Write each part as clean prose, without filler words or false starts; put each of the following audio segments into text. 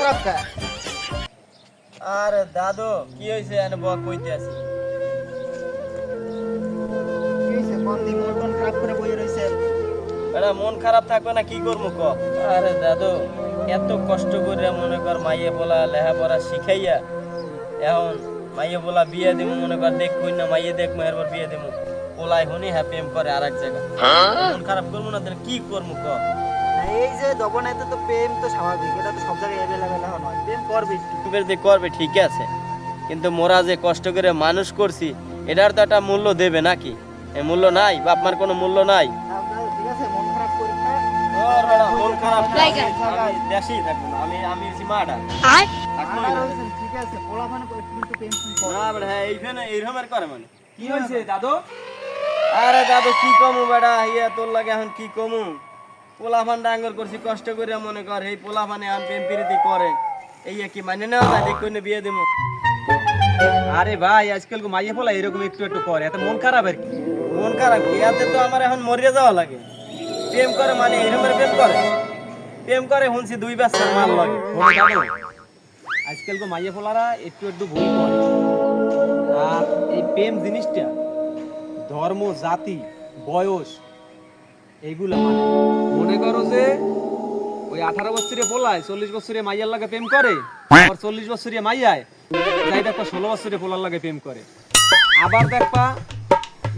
খারাপ কা? আরে দাদু কি হইছে এনে বক কইতে আছি। কি হইছে? মন দি মন টন খারাপ করে বইয়ে রইছে। এরা মন খারাপ থাকবে না কি করবো ক? আরে দাদু এত কষ্ট করে মনে কর মাইয়ে বলা লেখাপড়া শিখাইয়া এখন মাইয়ে বলা বিয়ে দেবো মনে কর দেখ কই না মাইয়ে দেখ মায়ের পর বিয়ে দেবো পোলাই হনি হ্যাঁ প্রেম করে আর এক জায়গা মন খারাপ করবো না তাহলে কি করবো ক? না এই যে দবনাইতে তো প্রেম তো স্বাভাবিক, এটা তো সব জায়গায় অ্যাভেলেবেল নয়, প্রেম করবে। করবে ঠিক আছে, কিন্তু মোরা যে কষ্ট করে মানুষ করছি এটার তো একটা মূল্য দেবে নাকি? এই মূল্য নাই, বাপ মার কোনো মূল্য নাই। ঠিক আছে, মন খারাপ করি না। ওর বেড়া মন খারাপ না, আমি দেশেই থাকবো না, আমি সিমাডা থাকবো না। ঠিক আছে, পোলাপান কিন্তু প্রেম করে। না বেড়া হ্যাঁ এইখানে এইরকমের করে মানে কি হয়েছে দাদু? আরে দাদু কি কমু বেড়া ইয়া তোর লাগে এখন কি কমু পোলাপান ডাঙ্গর করছি কষ্ট করে মনে কর এই পোলাপানে এখন প্রেম প্রীতি করে এই কি মানে নেওয়া যায় দেখ কইনে বিয়ে দেবো। আরে ভাই আজকাল মাইয়া ফোলা এরকম একটু একটু করে, এত মন খারাপ আর কি? মন খারাপ কি এতে তো আমার এখন মরিয়া যাওয়া লাগে। প্রেম করে মানে এরকমের প্রেম করে শুনছি 2 বছর মাল লাগে। আজকাল মাইয়া ফোলারা একটু একটু ভুল করে। আর এই প্রেম জিনিসটা ধর্ম জাতি বয়স এইগুলো মানে মনে করো যে ওই 18 বছরে পোলায় 40 বছরে মাইয়ার লাগে প্রেম করে, আবার 40 বছরে মাইয়ায় যাই দেখবা 16 বছরে পোলার লাগে প্রেম করে, আবার দেখবা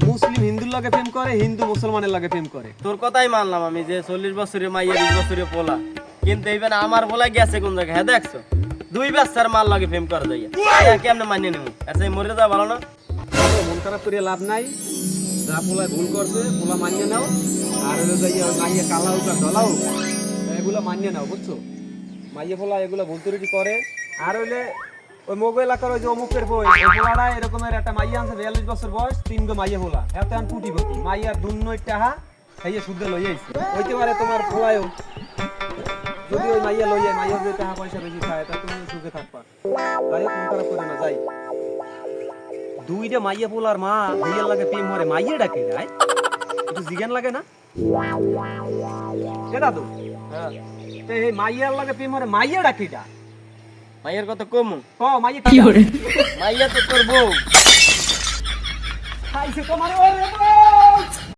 মুসলিম হিন্দুর লাগে প্রেম করে, হিন্দু মুসলমানের লাগে প্রেম করে। তোর কথাই মানলাম আমি যে 40 বছরের মাইয়া 20 বছরের পোলা, কিন্তু এইবার আমার পোলা গেছে কোন জায়গায় হ্যাঁ দেখছো 2 বছর মাল লাগে প্রেম করে যাইয়া কেমনে মানিয়ে নেবো? আচ্ছা মরে যাওয়া ভালো না? মন খারাপ করে লাভ নাই, যা পোলায় ভুল করছে পোলা মানিয়ে নাও, আর মাইয়া কালা হোক আর ধলা হোক এগুলো মানিয়ে নাও, বুঝছো? মাইয়া পোলা এগুলো ভুল ত্রুটি করে। আর হইলে ওই মোগল এলাকার ওই যে অমুকের বই পোলারা এরকমের একটা মাইয়া আনছে 42 বছর বয়স, 3 গো মাইয়া পোলা, এত আন কুটিপতি মাইয়ার দুন্নই টাহা খাইয়ে শুদ্ধ লই আইছে। হইতে পারে তোমার পোলায়ও যদি ওই মাইয়া লই যায়, মাইয়া যদি টাকা পয়সা বেশি খায় তা তুমি সুখে থাকবা। যাই হোক মন খারাপ করে না, যাই 2টা মাইয়া পোলার মা মাইয়ার লাগে প্রেম হরে মাইয়া ডাকে যায় একটু জিজ্ঞান লাগে না দাদু? হ্যাঁ তো এই মাইয়ার লাগে প্রেম হরে মাইয়া ডাকে যা মাইয়ের কথা কমু মাইয়া কি করে? মাইয়া তো তোর বউ খাইছে তোমার